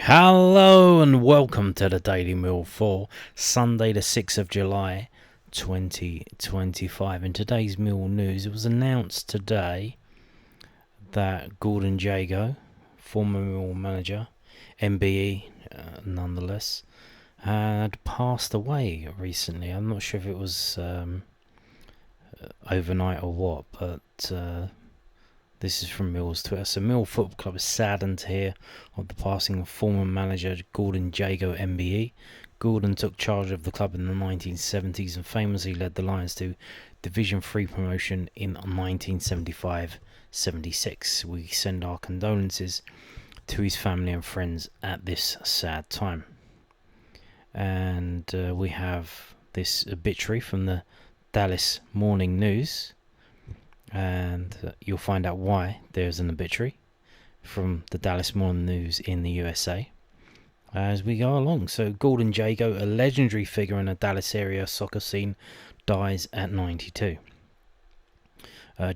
Hello and welcome to the Daily Mill for Sunday the 6th of July 2025. In today's Mill news, it was announced today that Gordon Jago, former Mill manager, MBE nonetheless, had passed away recently. I'm not sure if it was overnight or what, but this is from Mill's Twitter. So Millwall Football Club is saddened to hear of the passing of former manager Gordon Jago MBE. Gordon took charge of the club in the 1970s and famously led the Lions to Division 3 promotion in 1975-76. We send our condolences to his family and friends at this sad time. And we have this obituary from the Dallas Morning News. And you'll find out why there's an obituary from the Dallas Morning News in the USA as we go along. So Gordon Jago, a legendary figure in the Dallas area soccer scene, dies at 92.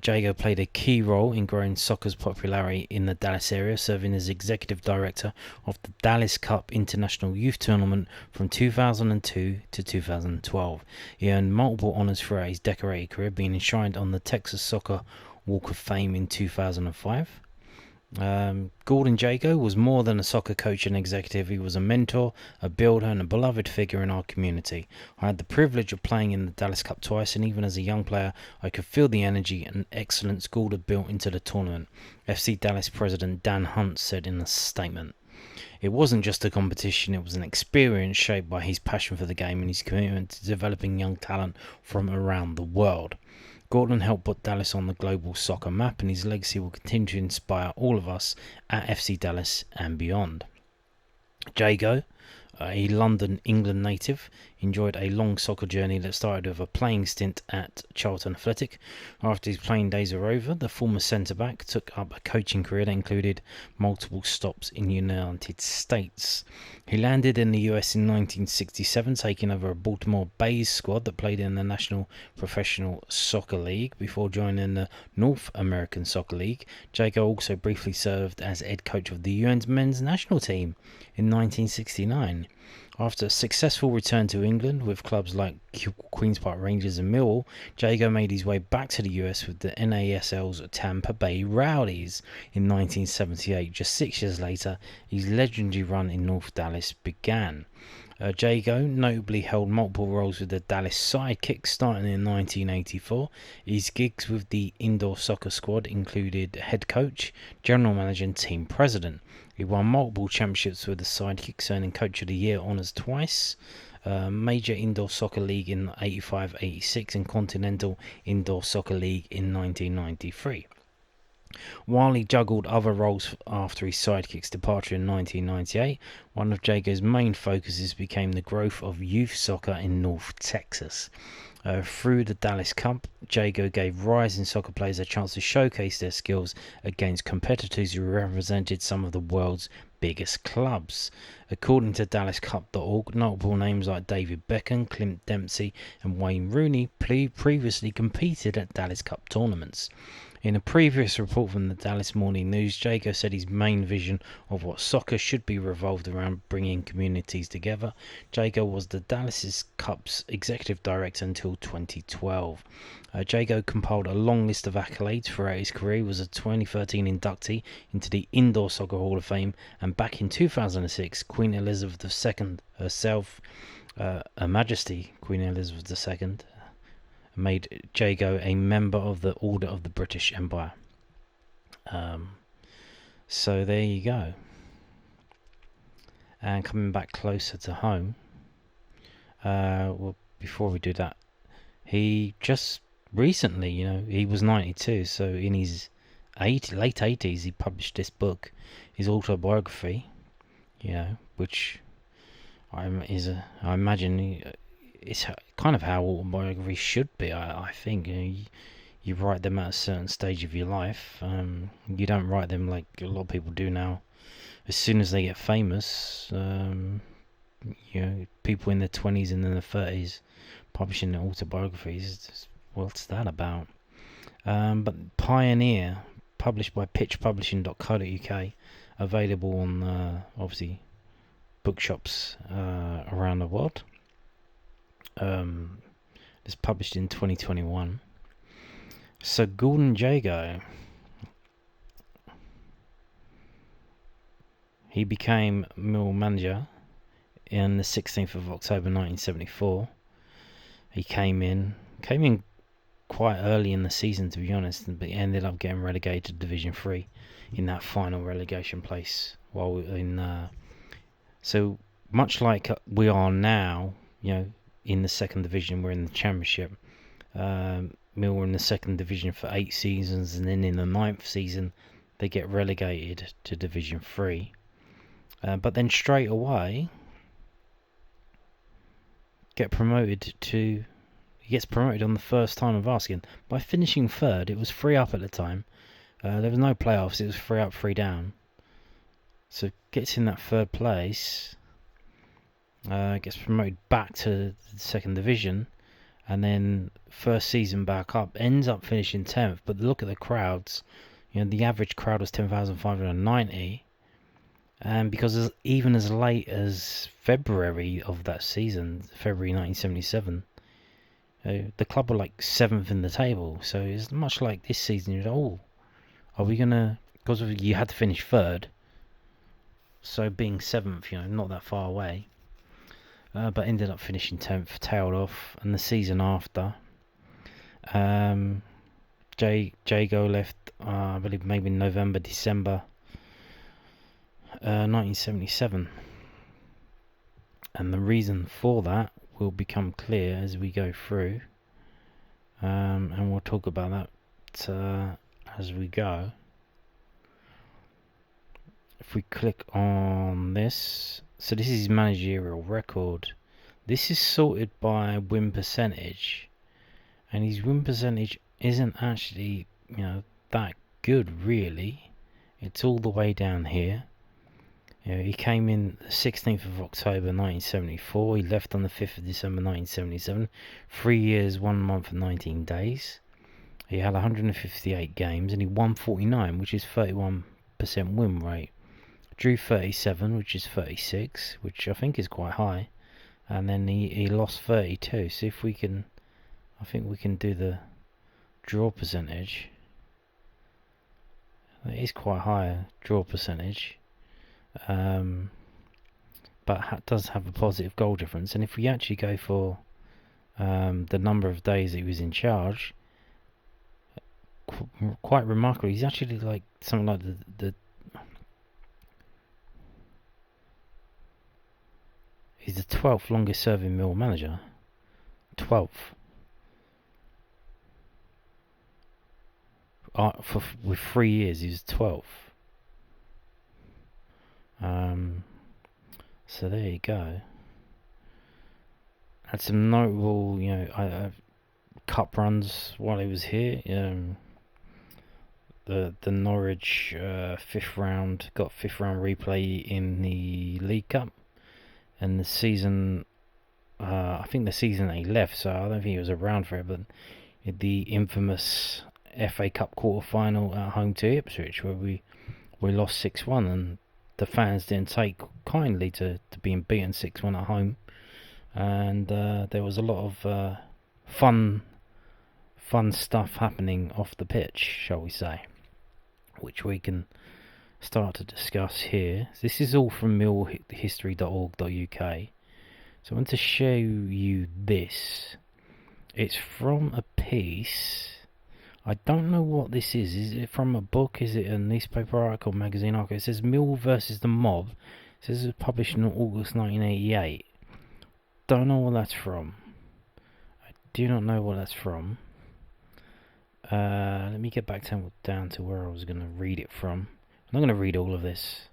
Jago played a key role in growing soccer's popularity in the Dallas area, serving as executive director of the Dallas Cup International Youth Tournament from 2002 to 2012. He earned multiple honors throughout his decorated career, being enshrined on the Texas Soccer Walk of Fame in 2005. Gordon Jago was more than a soccer coach and executive. He was a mentor, a builder, and a beloved figure in our community. I had the privilege of playing in the Dallas Cup twice, and even as a young player, I could feel the energy and excellence Gould had built into the tournament, FC Dallas president Dan Hunt said in a statement. It wasn't just a competition, it was an experience shaped by his passion for the game and his commitment to developing young talent from around the world. Gordon helped put Dallas on the global soccer map, and his legacy will continue to inspire all of us at FC Dallas and beyond. Jago, a London, England native, enjoyed a long soccer journey that started with a playing stint at Charlton Athletic. After his playing days were over, the former centre-back took up a coaching career that included multiple stops in the United States. He landed in the US in 1967, taking over a Baltimore Bays squad that played in the National Professional Soccer League before joining the North American Soccer League. Jago also briefly served as head coach of the UN's men's national team in 1969. After a successful return to England with clubs like Queen's Park Rangers and Millwall, Jago made his way back to the US with the NASL's Tampa Bay Rowdies in 1978. Just 6 years later, his legendary run in North Dallas began. Jago notably held multiple roles with the Dallas Sidekicks starting in 1984. His gigs with the indoor soccer squad included head coach, general manager and team president. He won multiple championships with the Sidekicks, earning Coach of the Year honours twice, Major Indoor Soccer League in 85-86 and Continental Indoor Soccer League in 1993. While he juggled other roles after his Sidekick's departure in 1998, one of Jago's main focuses became the growth of youth soccer in North Texas. Through the Dallas Cup, Jago gave rising soccer players a chance to showcase their skills against competitors who represented some of the world's biggest clubs. According to DallasCup.org, notable names like David Beckham, Clint Dempsey and Wayne Rooney previously competed at Dallas Cup tournaments. In a previous report from the Dallas Morning News, Jago said his main vision of what soccer should be revolved around bringing communities together. Jago was the Dallas Cup's executive director until 2012. Jago compiled a long list of accolades throughout his career. He was a 2013 inductee into the Indoor Soccer Hall of Fame, and back in 2006, Queen Elizabeth II herself, Her Majesty Queen Elizabeth II, made Jago a member of the Order of the British Empire. So there you go. And coming back closer to home, well, before we do that, he just recently, he was 92, so in his late 80s, he published this book, his autobiography, which I imagine it's kind of how autobiographies should be. I think you write them at a certain stage of your life. You don't write them like a lot of people do now. As soon as they get famous, people in their 20s and in their 30s publishing their autobiographies. What's that about? But Pioneer, published by pitchpublishing.co.uk, available on obviously bookshops around the world. It's published in 2021. So Gordon Jago, he became Millwall manager in the 16th of October 1974. He came in quite early in the season, to be honest, but ended up getting relegated to Division 3 in that final relegation place. While so much like we are now, in the second division, we're in the Championship. Mill were in the second division for 8 seasons, and then in the 9th season they get relegated to Division 3. But then straight away he gets promoted on the first time of asking by finishing third. It was 3 up at the time. There was no playoffs. It was 3 up, 3 down. So gets in that third place. Gets promoted back to the second division, and then first season back up. Ends up finishing 10th. But look at the crowds. The average crowd was 10,590. And because even as late as February of that season, February 1977, the club were like 7th in the table. So it's much like this season. Are we gonna? Because you had to finish third. So being 7th, not that far away. But ended up finishing 10th, tailed off. And the season after, Jago left, I believe maybe November, December 1977. And the reason for that will become clear as we go through. And we'll talk about that as we go. If we click on this, so this is his managerial record. This is sorted by win percentage, and his win percentage isn't actually that good really. It's all the way down here. He came in the 16th of October 1974. He left on the 5th of December 1977. 3 years, 1 month and 19 days. He had 158 games and he won 49, which is 31% win rate. Drew 37, which is 36, which I think is quite high. And then he lost 32. So if we can, I think we can do the draw percentage. It is quite high, draw percentage. But does have a positive goal difference. And if we actually go for the number of days he was in charge, quite remarkable. He's actually like something like he's the 12th longest serving Millwall manager. 12th. With 3 years, he was 12th. So there you go. Had some notable, cup runs while he was here. The Norwich 5th round, got 5th round replay in the League Cup. And the season, I think the season that he left, so I don't think he was around for it, but the infamous FA Cup quarter final at home to Ipswich, where we lost 6-1, and the fans didn't take kindly to being beaten 6-1 at home. And there was a lot of fun stuff happening off the pitch, shall we say, which we can start to discuss here. This is all from millhistory.org.uk. So I want to show you this. It's from a piece. I don't know what this is. Is it from a book? Is it a newspaper article, magazine article? It says Millwall versus the Mob. It says it was published in August 1988. Don't know what that's from. I do not know what that's from. Let me get back down to where I was going to read it from. I'm not going to read all of this.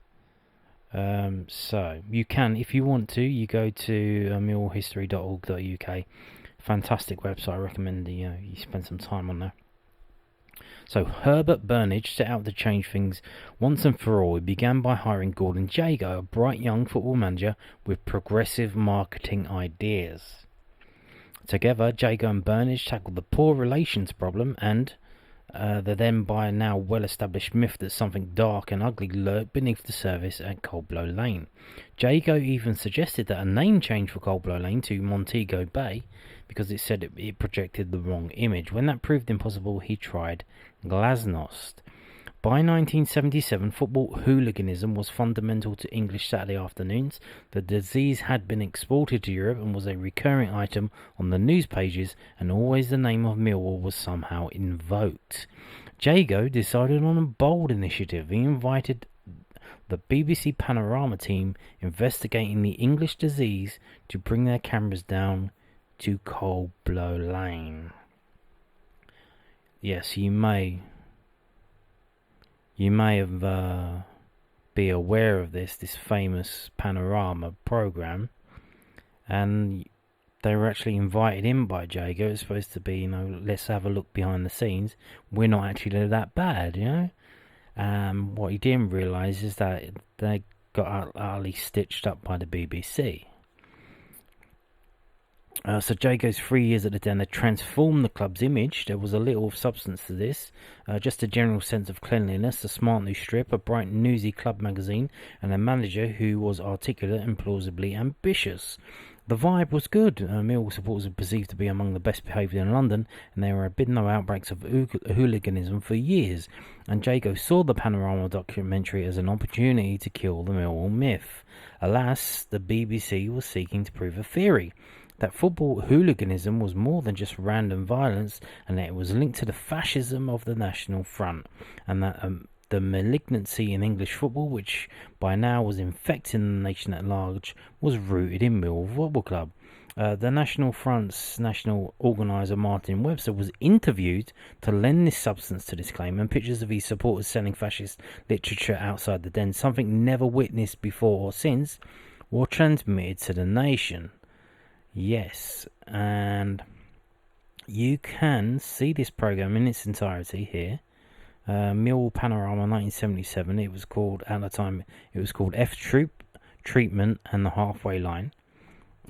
So you can, if you want to, you go to millhistory.org.uk. Fantastic website. I recommend you spend some time on there. So Herbert Burnage set out to change things once and for all. He began by hiring Gordon Jago, a bright young football manager with progressive marketing ideas. Together, Jago and Burnage tackled the poor relations problem and The then by now well-established myth that something dark and ugly lurked beneath the surface at Coldblow Lane. Jago even suggested that a name change for Coldblow Lane to Montego Bay, because it said it projected the wrong image. When that proved impossible, he tried glasnost. By 1977, football hooliganism was fundamental to English Saturday afternoons. The disease had been exported to Europe and was a recurring item on the news pages, and always the name of Millwall was somehow invoked. Jago decided on a bold initiative. He invited the BBC Panorama team investigating the English disease to bring their cameras down to Coldblow Lane. Yes, you may have be aware of this famous Panorama program, and they were actually invited in by Jago. It's supposed to be, let's have a look behind the scenes. We're not actually that bad, What he didn't realise is that they got utterly stitched up by the BBC. So Jago's 3 years at the Den, they transformed the club's image. There was a little substance to this. Just a general sense of cleanliness, a smart new strip, a bright newsy club magazine, and a manager who was articulate and plausibly ambitious. The vibe was good. Millwall supporters were perceived to be among the best behaved in London, and there had been no outbreaks of hooliganism for years. And Jago saw the Panorama documentary as an opportunity to kill the Millwall myth. Alas, the BBC was seeking to prove a theory that football hooliganism was more than just random violence, and that it was linked to the fascism of the National Front, and that the malignancy in English football, which by now was infecting the nation at large, was rooted in Millwall Football Club. The National Front's national organiser Martin Webster was interviewed to lend this substance to this claim, and pictures of his supporters selling fascist literature outside the Den, something never witnessed before or since, were transmitted to the nation. Yes, and you can see this program in its entirety here. Millwall Panorama 1977. It was called, at the time, F Troop, Treatment and the Halfway Line.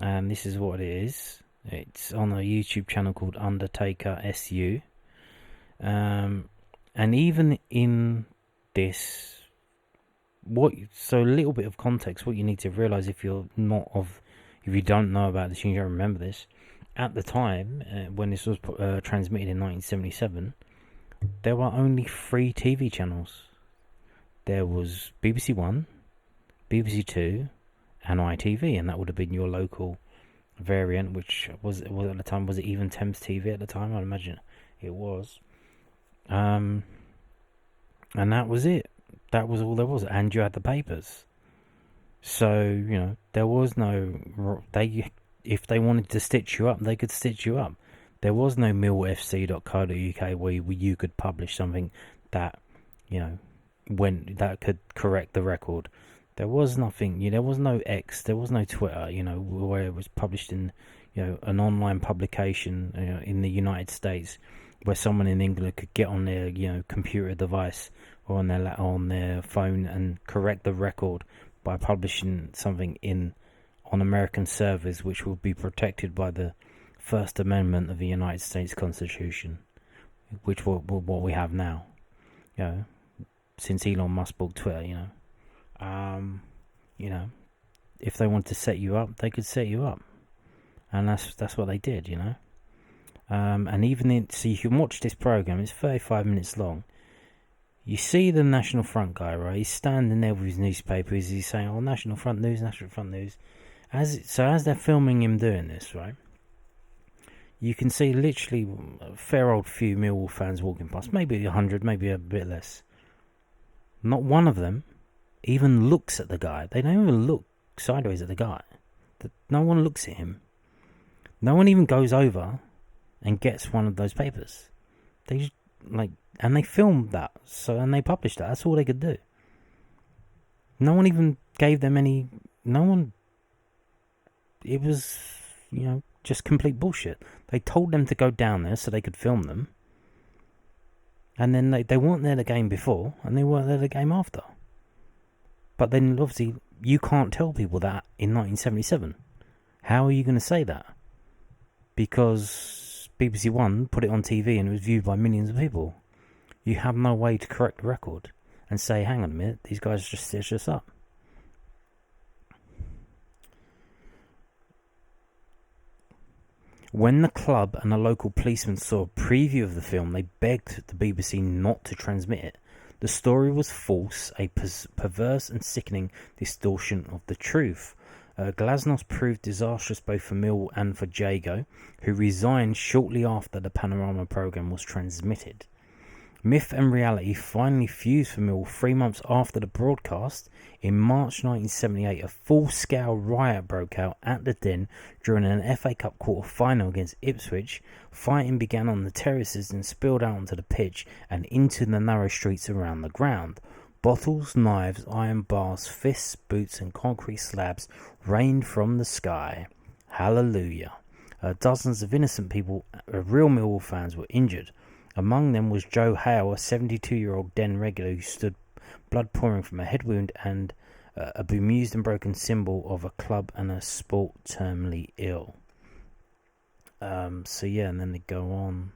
And this is what it is. It's on a YouTube channel called Undertaker SU. And even in this, so a little bit of context, what you need to realise if you don't know about this, you don't remember this. At the time, when this was transmitted in 1977, there were only 3 TV channels. There was BBC One, BBC Two, and ITV, and that would have been your local variant, which was at the time. Was it even Thames TV at the time? I'd imagine it was. And that was it. That was all there was. And you had the papers. So, there was no... If they wanted to stitch you up, they could stitch you up. There was no millfc.co.uk where you could publish something that, that could correct the record. There was nothing, there was no X, there was no Twitter, where it was published in, an online publication, in the United States, where someone in England could get on their, computer device or on their phone and correct the record by publishing something on American servers, which will be protected by the First Amendment of the United States Constitution, which what we have now, since Elon Musk bought Twitter, if they wanted to set you up, they could set you up, and that's what they did, and even so you can watch this program. It's 35 minutes long. You see the National Front guy, right? He's standing there with his newspaper. He's saying, "Oh, National Front News, National Front News." As they're filming him doing this, right? You can see literally a fair old few Millwall fans walking past, maybe 100, maybe a bit less. Not one of them even looks at the guy. They don't even look sideways at the guy. No one looks at him. No one even goes over and gets one of those papers. They just, and they filmed that, and they published that. That's all they could do. No one even gave them any. No one. It was, just complete bullshit. They told them to go down there so they could film them, and then they weren't there the game before, and they weren't there the game after. But then, obviously, you can't tell people that in 1977. How are you going to say that? Because BBC One put it on TV and it was viewed by millions of people. You have no way to correct the record and say, hang on a minute, these guys just stitched us up. When the club and a local policeman saw a preview of the film, they begged the BBC not to transmit it. The story was false, a perverse and sickening distortion of the truth. Glasnost proved disastrous both for Mill and for Jago, who resigned shortly after the Panorama programme was transmitted. Myth and reality finally fused for Mill 3 months after the broadcast. In March 1978, a full-scale riot broke out at the Den during an FA Cup quarter-final against Ipswich. Fighting began on the terraces and spilled out onto the pitch and into the narrow streets around the ground. Bottles, knives, iron bars, fists, boots and concrete slabs rained from the sky. Hallelujah. Dozens of innocent people, real Millwall fans, were injured. Among them was Joe Hale, a 72-year-old Den regular who stood blood pouring from a head wound and a bemused and broken symbol of a club and a sport terminally ill. And then they go on.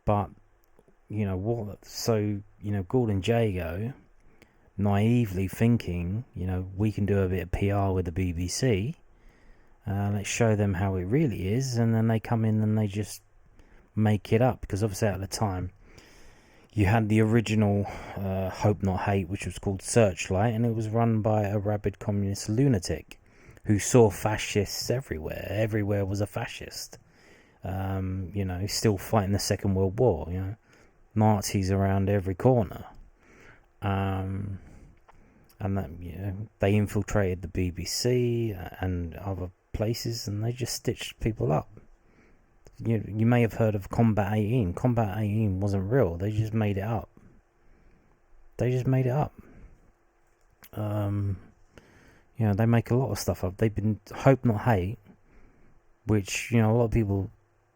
But, Gordon Jago, naively thinking, we can do a bit of PR with the BBC, let's show them how it really is, and then they come in and they just make it up, because obviously at the time you had the original Hope Not Hate, which was called Searchlight, and it was run by a rabid communist lunatic who saw fascists everywhere was a fascist. Still fighting the Second World War, Nazis around every corner, and that they infiltrated the BBC and other places, and they just stitched people up. You may have heard of Combat 18. Combat 18 wasn't real. They just made it up. They make a lot of stuff up. They've been Hope Not Hate, which, a lot of people,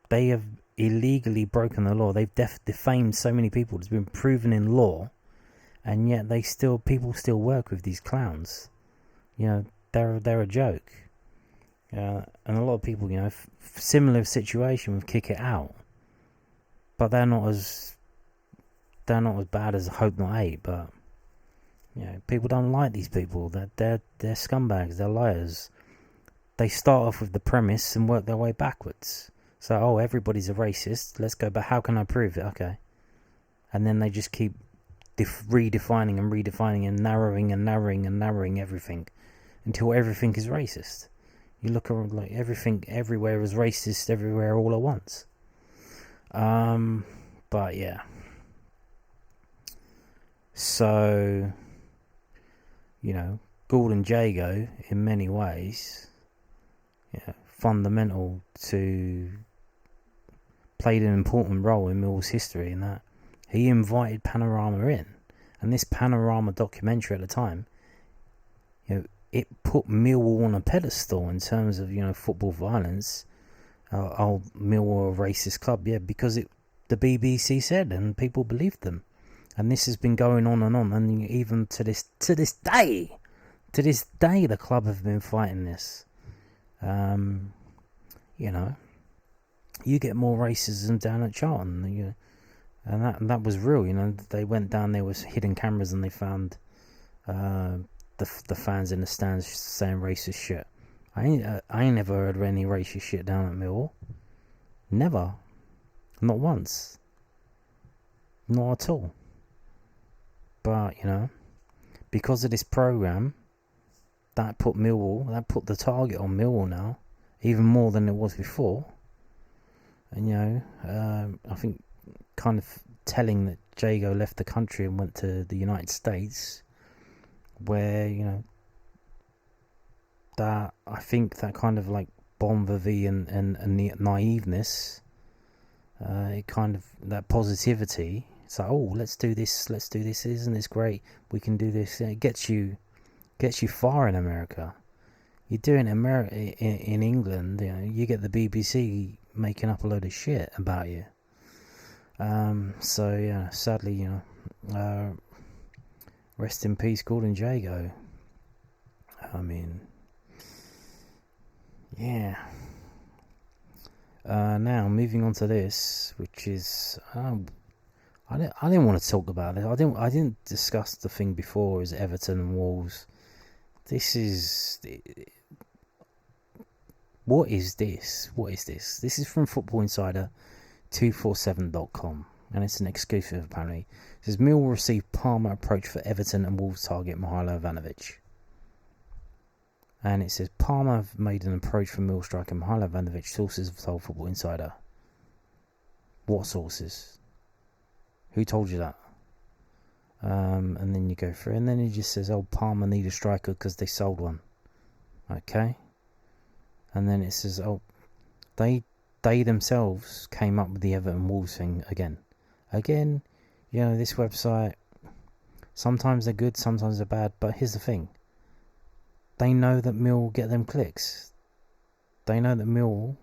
they have illegally broken the law. They've defamed so many people. It's been proven in law, and yet people still work with these clowns. They're a joke. And a lot of people, similar situation with Kick It Out, but they're not as bad as Hope Not Hate. But people don't like these people. They're scumbags. They're liars. They start off with the premise and work their way backwards. So, everybody's a racist. Let's go back. How can I prove it? Okay, and then they just keep redefining and narrowing everything until everything is racist. You look around, like everything, everywhere is racist, everywhere, all at once. But yeah. So, Gordon Jago, in many ways, fundamental to, played an important role in Millwall's history in that he invited Panorama in. And this Panorama documentary at the time, it put Millwall on a pedestal in terms of, football violence. Millwall a racist club, because the BBC said, and people believed them. And this has been going on, and even to this day, the club have been fighting this. You get more racism down at Charlton, and that was real. They went down, there was hidden cameras, and they found the fans in the stands saying racist shit. I ain't never heard of any racist shit down at Millwall. Never. Not once. Not at all. But, because of this programme, that put the target on Millwall now, even more than it was before. And, I think kind of telling that Jago left the country and went to the United States, where, that, I think that kind of like bon vivant and the naiveness, it kind of, that positivity, it's like, let's do this, isn't this great, we can do this, and it gets you far in America. You do it in England, you get the BBC making up a load of shit about you. Sadly, rest in peace, Gordon Jago. I mean, yeah. Now moving on to this, which is, I I didn't want to talk about it. I didn't discuss the thing before. Is Everton and Wolves? This is what is this? What is this? This is from Football Insider 247.com, and it's an exclusive apparently. It says Mill will receive Parma approach for Everton and Wolves target Mihailo Ivanovic. And it says Parma have made an approach for Mill striker Mihailo Ivanovic. Sources have told Football Insider. What sources? Who told you that? And then you go through, and then it just says, "Oh, Parma need a striker because they sold one." Okay. And then it says, "Oh, they themselves came up with the Everton Wolves thing again." You know, this website. Sometimes they're good, sometimes they're bad. But here's the thing: they know that Mill will get them clicks. They know that Mill,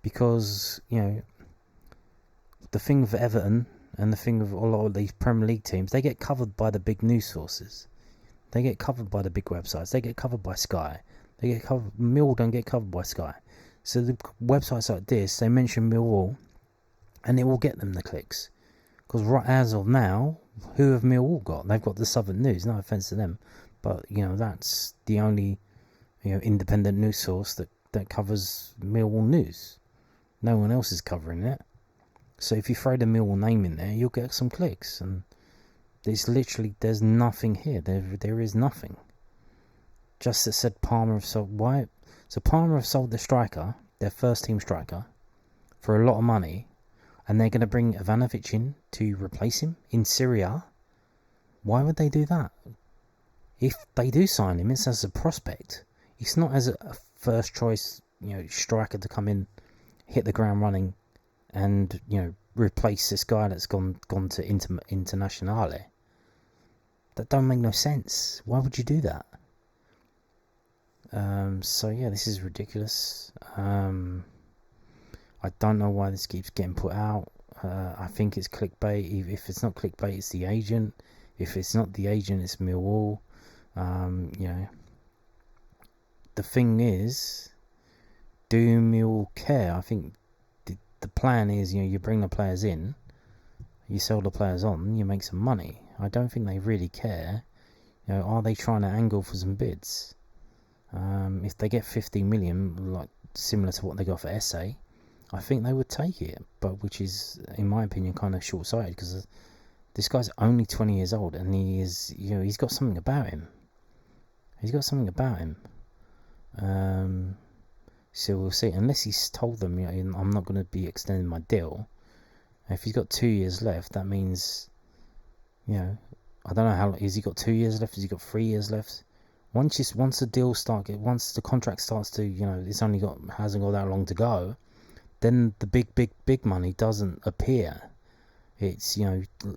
because you know, the thing with Everton. And the thing with a lot of these Premier League teams, they get covered by the big news sources. They get covered by the big websites. They get covered by Sky. They get covered. Mill don't get covered by Sky. So the websites like this, they mention Millwall, and it will get them the clicks. Because right as of now, who have Millwall got? They've got the Southern News. No offence to them, but you know that's the only independent news source that covers Millwall news. No one else is covering it. So if you throw the Millwall name in there, you'll get some clicks. And it's literally, there's nothing here. There is nothing. Just that said Parma have sold. Why? So Parma have sold the striker, their first team striker, for a lot of money. And they're going to bring Ivanovic in to replace him in Serie A. Why would they do that? If they do sign him, it's as a prospect. It's not as a first choice, striker to come in, hit the ground running, and replace this guy that's gone to Internazionale. That don't make no sense. Why would you do that? So yeah, this is ridiculous. I don't know why this keeps getting put out. I think it's clickbait. If it's not clickbait, it's the agent. If it's not the agent, it's Millwall. The thing is, do Millwall care? I think the plan is, you bring the players in, you sell the players on, you make some money. I don't think they really care. Are they trying to angle for some bids? If they get 50 million, like similar to what they got for SA, I think they would take it. But which is, in my opinion, kind of short-sighted, because this guy's only 20 years old, and he is, he's got something about him. So we'll see. Unless he's told them, I'm not going to be extending my deal. If he's got 2 years left, that means, I don't know how. Has he got 2 years left? Has he got 3 years left? Once the contract starts to, it's hasn't got that long to go, then the big money doesn't appear. It's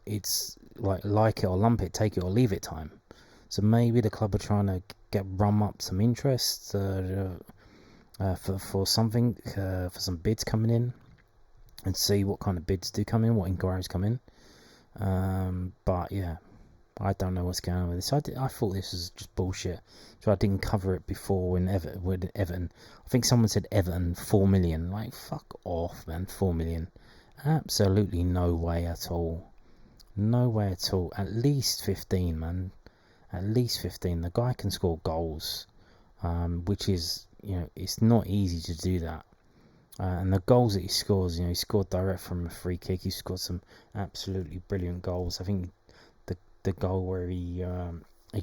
it's like it or lump it, take it or leave it time. So maybe the club are trying to rum up some interest. For something, for some bids coming in, and see what kind of bids do come in, what inquiries come in. But yeah, I don't know what's going on with this. I thought this was just bullshit, so I didn't cover it before when Everton. I think someone said Everton 4 million. Like, fuck off, man. 4 million. Absolutely no way at all. No way at all. At least 15, man. At least 15. The guy can score goals, which is, it's not easy to do that. And the goals that he scores, he scored direct from a free kick. He scored some absolutely brilliant goals. I think the goal where he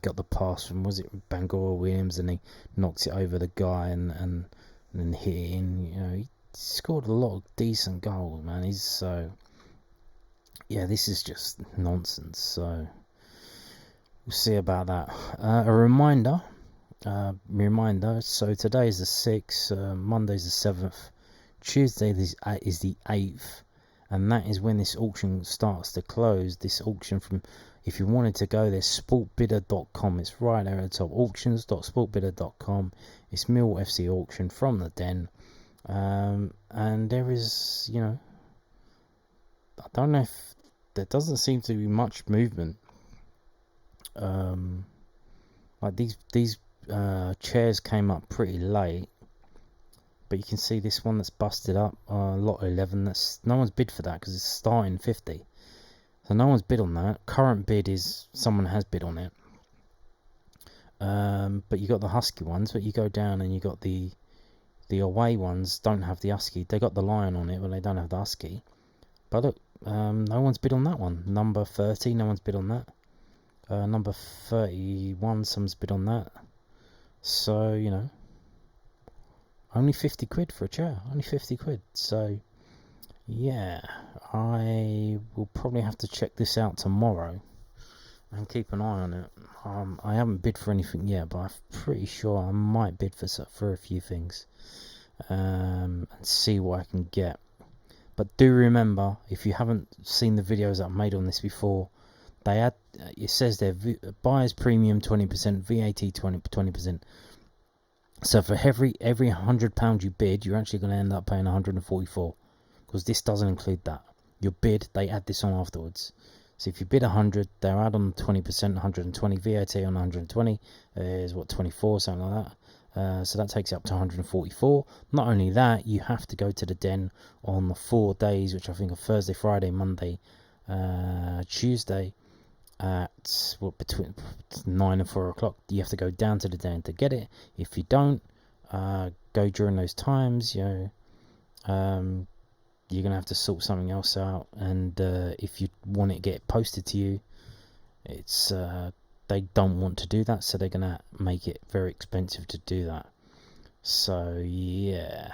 got the pass from, was it Bangor Williams, and he knocks it over the guy and then hit it in. He scored a lot of decent goals, man. This is just nonsense. So we'll see about that. A reminder. So today is the 6th, Monday's the 7th, Tuesday is the 8th, and that is when this auction starts to close. This auction, from, if you wanted to go there, sportbidder.com. It's right there at the top, auctions.sportbidder.com. It's Millwall FC auction from the Den, and there is, I don't know if there doesn't seem to be much movement. Like these chairs came up pretty late, but you can see this one that's busted up, lot 11. That's no one's bid for that because it's starting 50. So no one's bid on that. Current bid is someone has bid on it. But you got the Husky ones, but you go down and you got the away ones don't have the Husky. They got the lion on it, but they don't have the Husky. But look, no one's bid on that one. Number 30, no one's bid on that. Number 31, someone's bid on that. So, you know, only 50 quid for a chair. Only 50 quid. So, yeah, I will probably have to check this out tomorrow and keep an eye on it. I haven't bid for anything yet, but I'm pretty sure I might bid for a few things and see what I can get. But do remember, if you haven't seen the videos that I've made on this before, they had, it says there, buyer's premium 20%, VAT 20%. So for every £100 you bid, you're actually going to end up paying 144, because this doesn't include that. Your bid, they add this on afterwards. So if you bid 100, they'll add on 20%, 120, VAT on 120 is what, 24, something like that. So that takes you up to 144. Not only that, you have to go to the den on the 4 days, which I think are Thursday, Friday, Monday, Tuesday, at between 9 and 4 o'clock. You have to go down to the den to get it. If you don't go during those times, you know, you're gonna have to sort something else out. And if you want it to get posted to you, it's they don't want to do that, so they're gonna make it very expensive to do that. So yeah,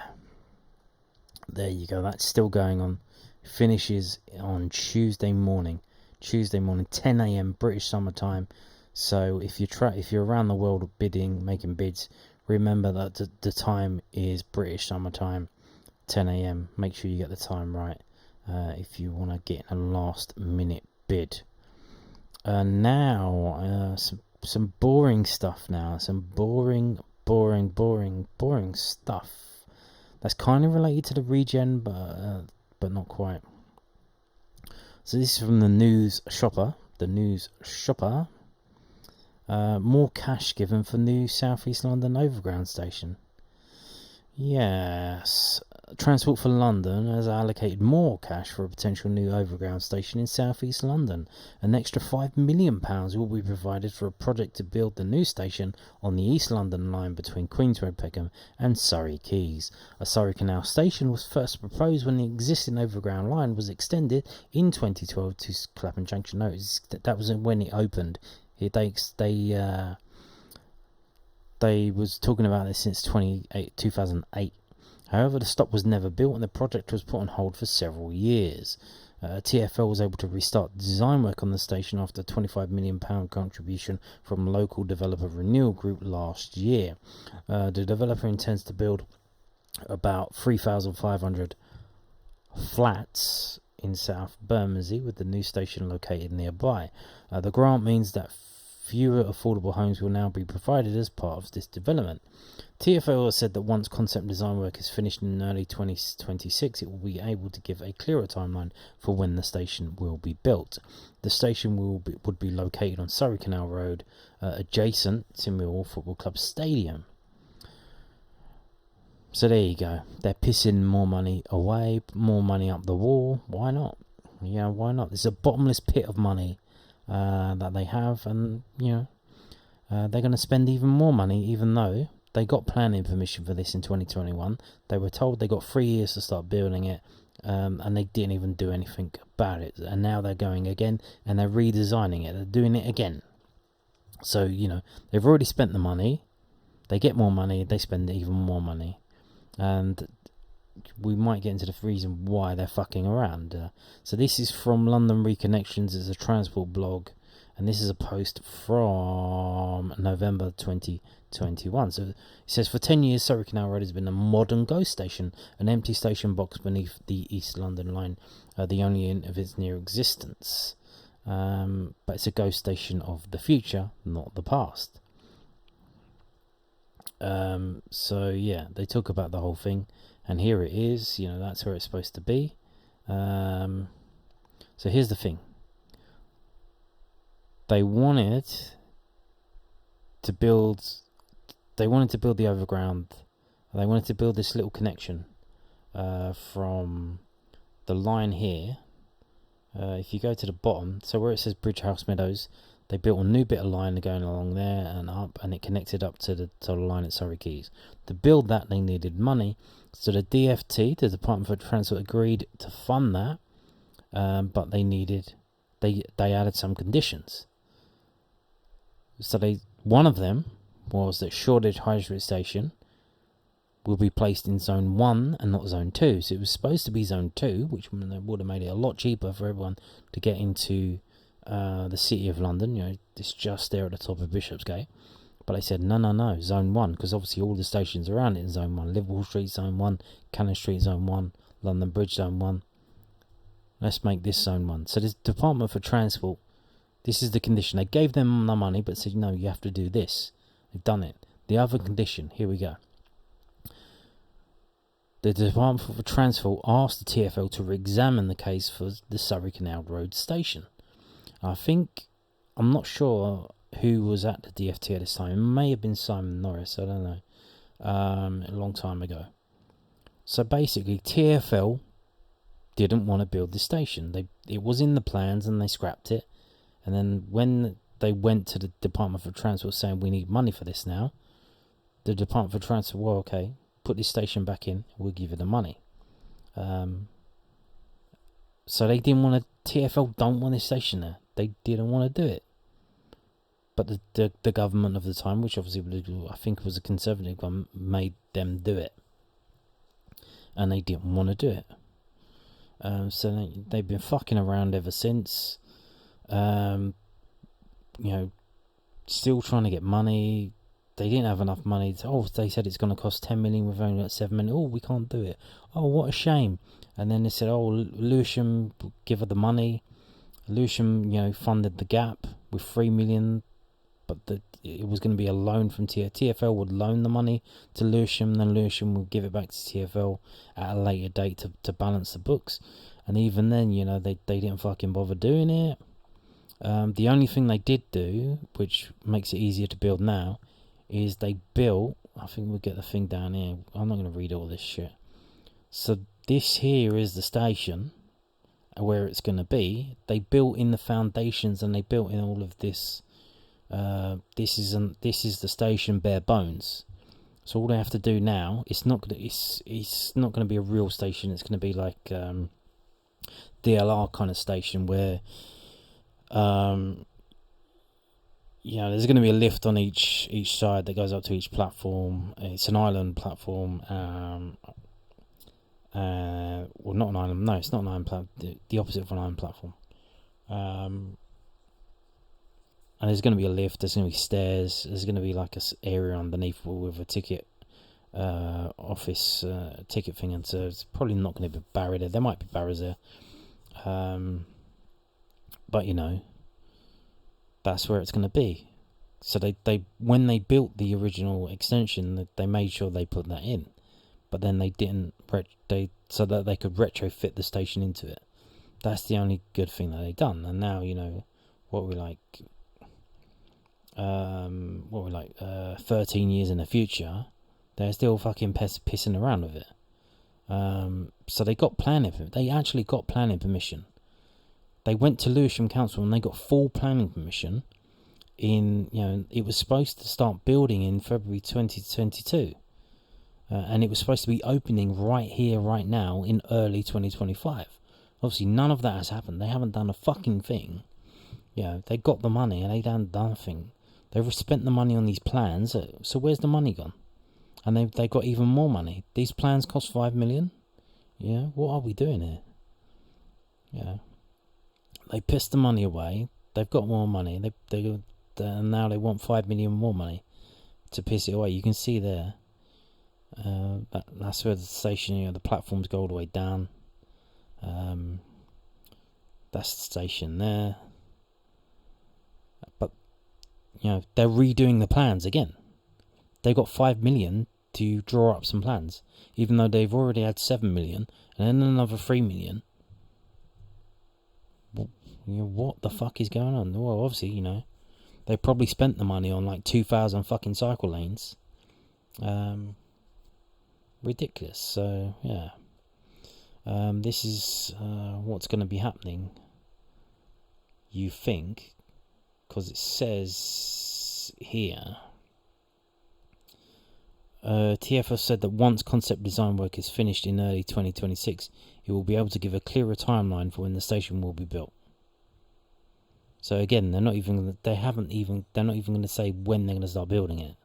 there you go. That's still going on. Finishes on Tuesday morning, 10 a.m. British summer time. So if you're around the world bidding, making bids, remember that the time is British summer time, 10 a.m. Make sure you get the time right if you want to get a last minute bid. Now some boring stuff now. Some boring stuff that's kind of related to the regen, but not quite. So this is from the News Shopper. More cash given for new South East London Overground station. Yes, Transport for London has allocated more cash for a potential new overground station in South East London. An extra £5 million will be provided for a project to build the new station on the East London line between Queens Road, Peckham and Surrey Quays. A Surrey Canal station was first proposed when the existing overground line was extended in 2012 to Clapham Junction. No, that was when it opened. They was talking about this since 2008. However, the stop was never built and the project was put on hold for several years. TfL was able to restart design work on the station after a £25 million contribution from local developer Renewal Group last year. The developer intends to build about 3,500 flats in South Bermondsey, with the new station located nearby. The grant means that fewer affordable homes will now be provided as part of this development. TfL has said that once concept design work is finished in early 2026, it will be able to give a clearer timeline for when the station will be built. The station would be located on Surrey Canal Road, adjacent to Millwall Football Club Stadium. So there you go. They're pissing more money away, more money up the wall. Why not? Yeah, why not? It's a bottomless pit of money that they have, and they're going to spend even more money, even though they got planning permission for this in 2021. They were told they got 3 years to start building it, and they didn't even do anything about it. And now they're going again, and they're redesigning it. They're doing it again. So, they've already spent the money. They get more money, they spend even more money. And we might get into the reason why they're fucking around. So this is from London Reconnections. It's a transport blog, and this is a post from November 2021. So it says, for 10 years Surrey Canal Road has been a modern ghost station, an empty station box beneath the East London line, the only in of its near existence. But it's a ghost station of the future, not the past. So yeah, they talk about the whole thing, and here it is. That's where it's supposed to be. So here's the thing. They wanted to build the overground. They wanted to build this little connection from the line here if you go to the bottom, so where it says Bridge House Meadows, they built a new bit of line going along there and up, and it connected up to the line at Surrey Quays. To build that, they needed money, so the DFT, the Department for Transport, agreed to fund that, but they added some conditions. So one of them was that Shoreditch High Street Station will be placed in Zone 1 and not Zone 2. So it was supposed to be Zone 2, which would have made it a lot cheaper for everyone to get into the City of London. It's just there at the top of Bishopsgate. But they said, no, Zone 1, because obviously all the stations around it in Zone 1. Liverpool Street, Zone 1. Cannon Street, Zone 1. London Bridge, Zone 1. Let's make this Zone 1. So this Department for Transport, this is the condition. They gave them the money, but said, no, you have to do this. They've done it. The other condition, here we go. The Department for Transport asked the TfL to re-examine the case for the Surrey Canal Road station. I'm not sure who was at the DFT at this time. It may have been Simon Norris, I don't know. A long time ago. So basically, TfL didn't want to build the station. It was in the plans and they scrapped it. And then when they went to the Department for Transport saying we need money for this now, the Department for Transport, well, okay, put this station back in, we'll give you the money. So they didn't want to, TfL don't want this station there. They didn't want to do it. But the government of the time, which obviously I think was a Conservative one, made them do it. And they didn't want to do it. So they've been fucking around ever since. Still trying to get money. They didn't have enough money. They said it's going to cost 10 million. We've only got 7 million. Oh, we can't do it. Oh, what a shame. And then they said, Lewisham, give her the money. Lewisham, funded the gap with 3 million. But it was going to be a loan from TfL. TfL would loan the money to Lewisham. Then Lewisham would give it back to TfL at a later date to balance the books. And even then, they didn't fucking bother doing it. The only thing they did do, which makes it easier to build now, is they built, I think we'll get the thing down here, I'm not going to read all this shit. So this here is the station where it's going to be. They built in the foundations and they built in all of this. This is the station bare bones. So all they have to do now, it's not going to be a real station. It's going to be like DLR kind of station where there's going to be a lift on each side that goes up to each platform. It's an island platform. Well, not an island. No, it's not an island platform. The opposite of an island platform. And there's going to be a lift. There's going to be stairs. There's going to be like a area underneath with a ticket office, ticket thing. And so it's probably not going to be a barrier there. There might be barriers there. But that's where it's going to be. So they when they built the original extension, they made sure they put that in, but then they didn't. So that they could retrofit the station into it. That's the only good thing that they've done. And now 13 years in the future, they're still fucking pissing around with it. So they got planning. They actually got planning permission. They went to Lewisham Council and they got full planning permission. It was supposed to start building in February 2022, and it was supposed to be opening right here, right now, in early 2025. Obviously, none of that has happened. They haven't done a fucking thing. They got the money and they haven't done a thing. They've spent the money on these plans. So where's the money gone? And they got even more money. These plans cost 5 million. What are we doing here? They pissed the money away. They've got more money. And now they want 5 million more money to piss it away. You can see there. That's where the station. The platforms go all the way down. That's the station there. But they're redoing the plans again. They got 5 million to draw up some plans, even though they've already had 7 million and then another 3 million. What the fuck is going on? Well, obviously, they probably spent the money on like 2,000 fucking cycle lanes. Ridiculous. So, yeah. This is what's going to be happening. you think, because it says here, TFL said that once concept design work is finished in early 2026, it will be able to give a clearer timeline for when the station will be built. So again, they're not even going to say when they're going to start building it.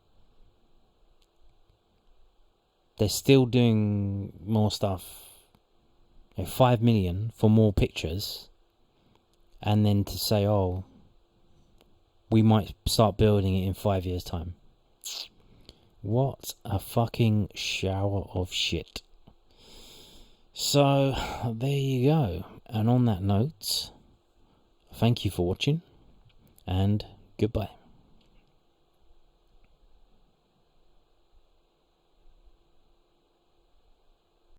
They're still doing more stuff. 5 million for more pictures, and then to say, oh, we might start building it in 5 years' time. What a fucking shower of shit. So, there you go. And on that note, thank you for watching, and goodbye.